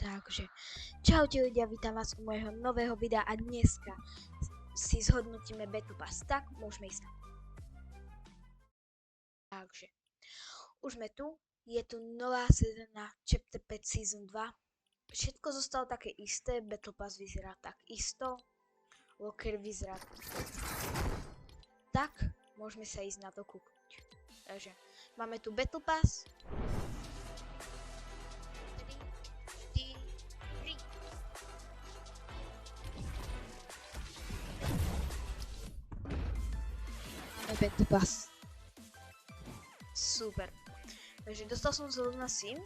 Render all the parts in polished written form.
Takže, čaute ľudia, vítam vás u môjho nového videa a dneska si zhodnotíme Battle Pass. Tak, môžeme ísť. Takže, už sme tu, je tu nová sezóna Chapter 5 Season 2. Všetko zostalo také isté, Battle Pass vyzerá tak isto, Locker vyzerá tak, môžeme sa ísť na to kúknuť. Takže, máme tu Battle Pass. Battle Pass. Super. Takže dostal som zrovna sim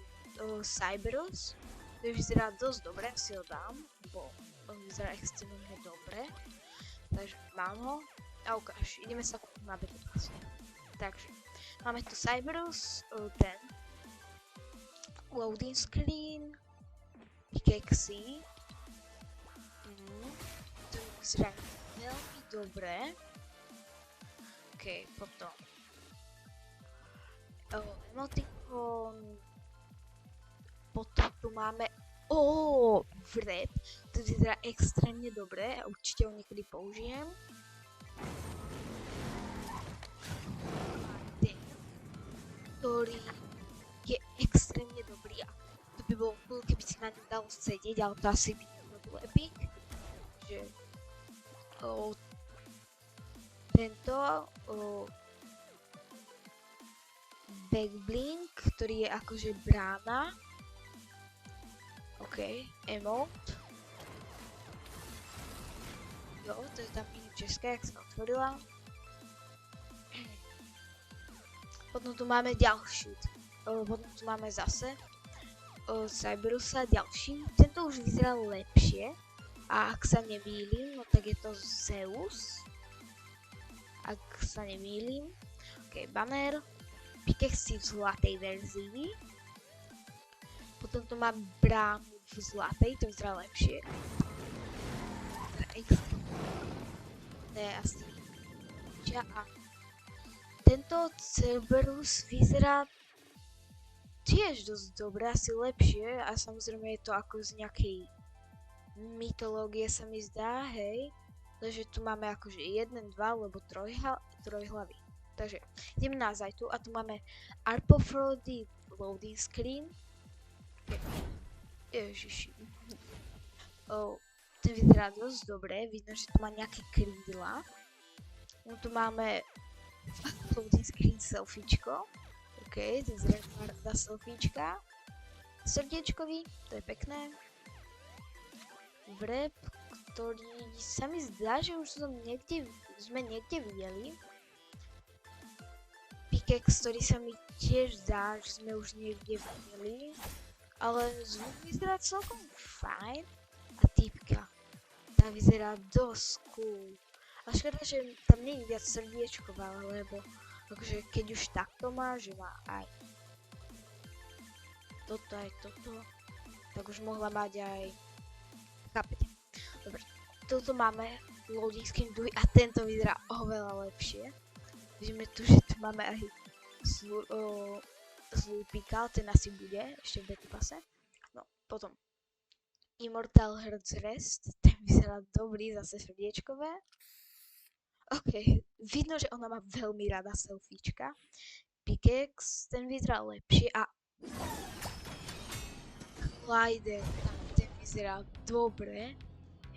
Cyberus. To vyzerá dosť dobre, si ho dám, bo on vyzerá extrémne dobre. Takže mám ho. A ukáž, ideme sa kúpiť na Battle Pass. Takže, máme tu Cyberus, ten loading screen, pickaxe. To vyzerá veľmi dobre. OK, potom emotikon, potom tu máme vrep, to vyzerá extrémne dobre a určite ho niekedy použijem. Ten, ktorý je extrémne dobrý a to by bolo cool, keby si na ňom dalo sedieť, ale to asi by nebol epic. Takže tento backblink, ktorý je akože brána. OK, emote. Jo, to je tam mini české, jak sa otvorila. Potom tu máme ďalšiu. Potom tu máme zase Cyberusa, ďalší. Tento už vyzerá lepšie. A ak sa nemýlim, no tak je to Zeus. Ak sa nemýlim. OK, banner. Pickaxe v zlatej verzii. Potom tu mám bránu v zlatej, to vyzerá lepšie. To je asi a tento Cerberus vyzerá tiež dosť dobre, asi lepšie. A samozrejme je to ako z nejakej mytológie sa mi zdá, hej. Takže tu máme akože 1, 2, alebo trojhlavy. Takže ideme na zajtu a tu máme Arpofrody loading screen. Ježiši. Ten vyzerá dosť dobre, vidno, že tu má nejaké krídla. No tu máme loading screen selfiečko. OK, to vyzerá na selfiečka. Srdiečkový, to je pekné. Vrep, ktorý sa mi zdá, že už sme niekde videli. Pickaxe, ktorý sa mi tiež zdá, že sme už niekde videli. Ale zvuk vyzerá celkom fajn. A typka, tá vyzerá dosť cool. A škoda, že tam nie je viac srdiečková, lebo akože keď už takto má, že má aj toto aj toto, tak už mohla mať aj. Chápete? Dobre, tuto máme loading screen a tento vyzerá oveľa lepšie. Vidíme tu, že tu máme aj Slúpika, ten asi bude ešte v Battle Passe. No, potom Immortal Heart's Rest, ten vyzerá dobrý, zase srdiečkové. OK, vidno, že ona má veľmi rada selfiečka. Pickaxe, ten vyzerá lepšie a Glider, ten vyzerá dobre.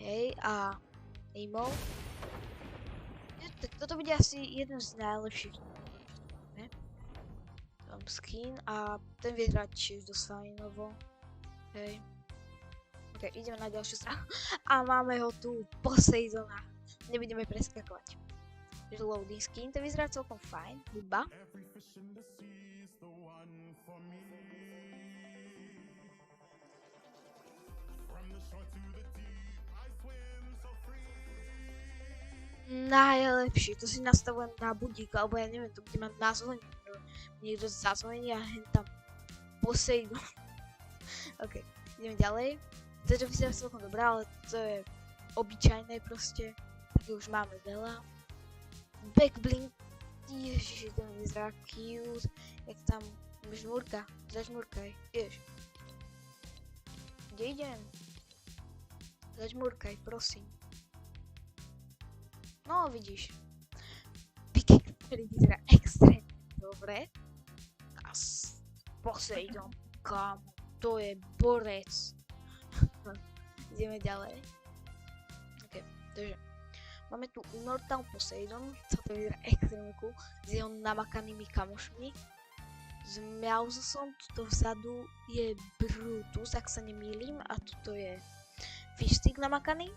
Hej, a emote. Tak toto bude asi jeden z najlepších. Tam skin a ten vyzerá tiež dosť fajnovo. Hej. Ok, ideme na ďalšiu stranu. A máme ho tu, Poseidona. Nebudeme preskakovať. Loading skin, to vyzerá celkom fajn. Hudba. Najlepšie, to si nastavujem na budík, alebo ja neviem, to bude mať názvoniť. Niekto zazvoní a hen tam Poseidon. OK, ideme ďalej. Toto vyzerá celkom dobré, ale to je obyčajné proste. Tak už máme veľa. Backblink. Ježiši, to vyzerá cute. Jak tam žmurka, zažmurkaj. Ježiš. Kde idem? Zažmurkaj, prosím. No, vidíš. Pickaxe, ktorý vyzerá extrémne dobre. A Poseidon, kámo, to je borec. Ideme ďalej. Ok, takže máme tu Immortal Poseidon, co to vyzerá extrémne cool, s jeho namakanými kamošmi. S Meowsom, tuto vzadu je Brutus, ak sa nemýlim, a tuto je Fishstick namakaný.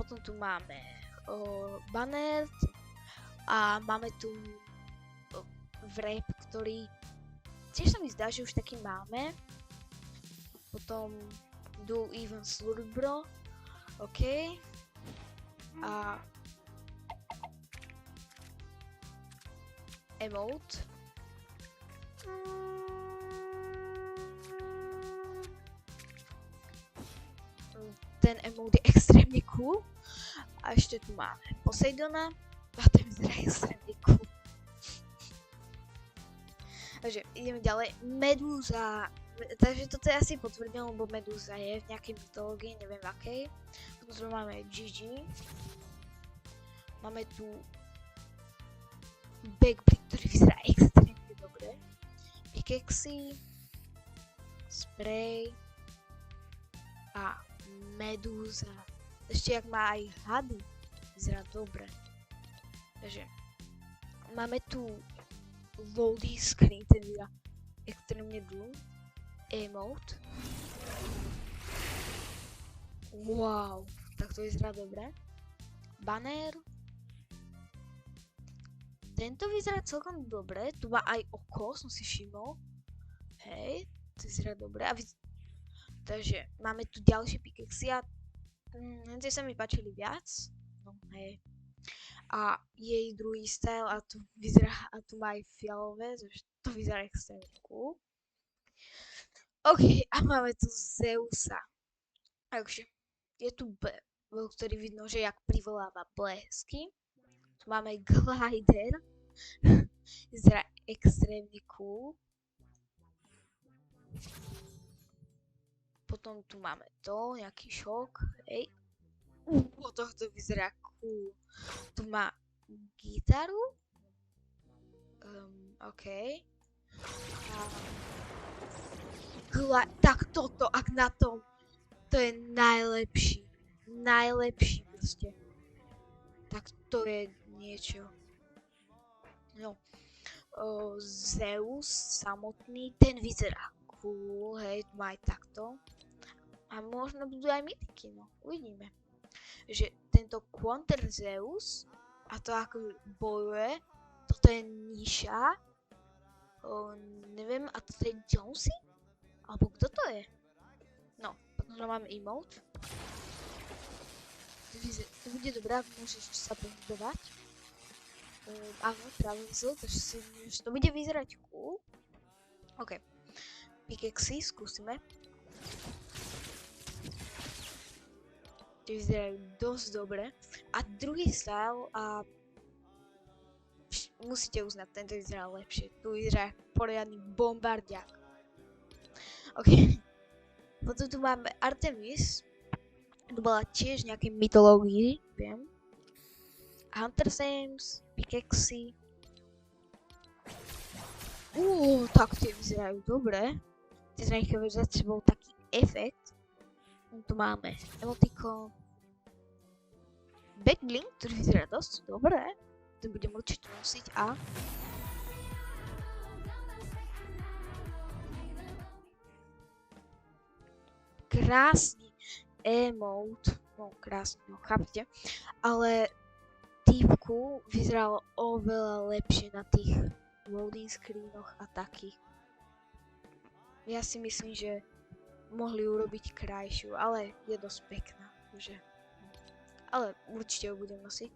Potom tu máme Banner a máme tu Wrap, ktorý tiež sa mi zdá, že už taký máme. Potom Do Even Slurbro, ok. A emote. Ten emote je extrémne cool. A ešte tu máme Poseidona. A ten vyzerá extrémne cool. Takže ideme ďalej. Medúza. Takže toto je asi potvrdené, lebo Medúza je v nejakej mytológii, neviem v akej. Potom tu máme Gigi. Máme tu Backblick, ktorý vyzerá extrémne dobre. Pickaxe, Spray a Medúza. Ešte jak má aj hady, vyzerá dobre. Takže máme tu loading screen, ten vyzerá extrémne dlho. Emote. Wow, tak to vyzerá dobre. Banner. Tento vyzerá celkom dobre, tu má aj oko, som si všimol. Hej, to vyzerá dobre. Takže máme tu ďalšie pickaxe a tie sa mi páčili viac. No hej. A jej druhý style a tu vyzerá, a tu má aj fialové, to vyzerá extrémne cool. Ok, a máme tu Zeusa. Takže je tu ktorý vidno, že jak privoláva blesky. Tu máme Glider. Vyzerá extrémne cool. Potom tu máme to, nejaký šok. Hej. Tohto vyzerá cool. Tu má gitaru. OK. Tak toto, ak na tom, to je najlepší. Najlepší proste. Tak to je niečo. No. Zeus samotný, ten vyzerá cool, hej, má aj takto. A možno budú aj mytiky, no, uvidíme. Že tento Counter Zeus, a to ako bojuje, toto je Nisha, neviem, a toto je Jonesy? Alebo kto to je? No, potom máme emote. To bude dobré, ak môžeš sa pohybovať. Áno, traversal, takže to bude vyzerať cool. OK. Pickaxe skúsime. Tie vyzerajú dosť dobre. A druhý style, musíte uznať, tento vyzerá lepšie. Tu vyzerá poriadny bombardiak. OK. Potom tu máme Artemis. To bola tiež nejaké mytológii, viem. Hunter Sames, Pickaxe. Tak tie vyzerajú dobre. Tie znechajú za sebou taký efekt. Tu máme emotikon. Backblink, ktorý vyzerá dosť dobre. To budem určite nosiť a... Krásny emote, no krásny, no chápete, ale týpku vyzeralo oveľa lepšie na tých loading screenoch a takých. Ja si myslím, že mohli urobiť krajšiu, ale je dosť pekná, že... Ale určite ho budem nosiť.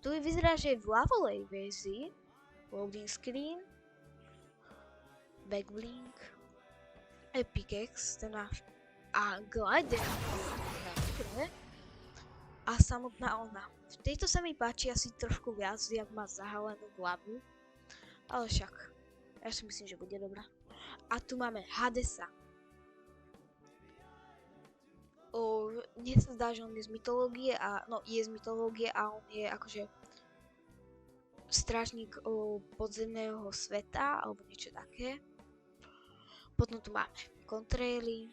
Tu vyzerá, že je v lavolej verzii, loading screen, backblink, pickaxe, ten máš. A glider, a samotná ona. V tejto sa mi páči asi trošku viac, jak má zahalenú hlavu, ale však, ja si myslím, že bude dobrá. A tu máme Hadesa. Mne sa zdá, že on je z mytológie a, no, je z mytológie a on je akože strážnik podzemného sveta, alebo niečo také. Potom tu máme kontraily,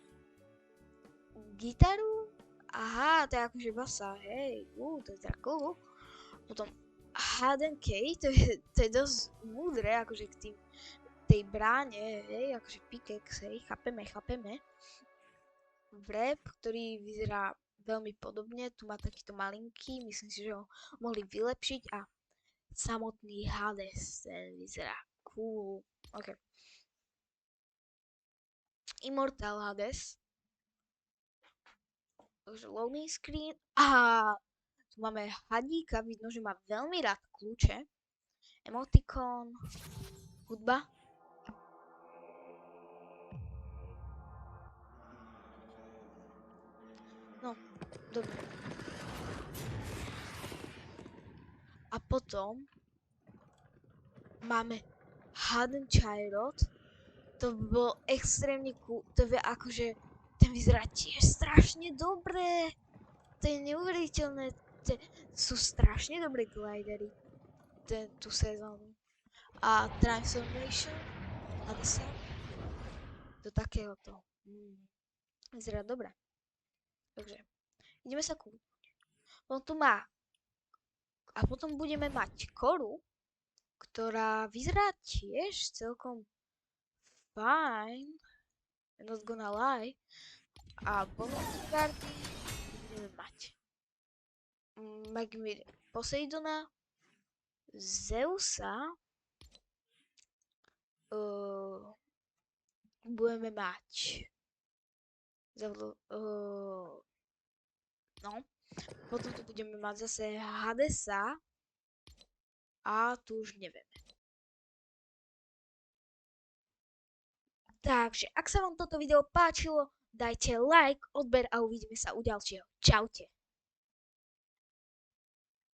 gitaru, aha, to je akože basa, hej, to je teda cool. Potom HDK, to je dosť múdre, akože k tej bráne, hej, akože pickaxe, hej, chápeme. Wrap, ktorý vyzerá veľmi podobne, tu má takýto malinký, myslím si, že ho mohli vylepšiť a samotný Hades, ten vyzerá cool, ok. Immortal Hades, takže loading screen, a tu máme hadíka, vidno, že má veľmi rád kľúče, emotikon, hudba. No, dobre. A potom máme Hidden Child, to by bolo extrémne cool, to je akože, ten vyzerá tiež strašne dobre, to je neuveriteľné, sú strašne dobré glidery, tú sezónu. A Transformation, Hadesa, do takéhoto, vyzerá dobre. Takže, ideme sa kúpiť. A potom budeme mať Koru, ktorá vyzerá tiež celkom fajn, not gonna lie. A bonusy karty budeme mať Magmir Poseidona, Zeusa, budeme mať no, potom tu budeme mať zase Hadesa a tu už nevieme. Takže, ak sa vám toto video páčilo, dajte like, odber a uvidíme sa u ďalšieho. Čaute.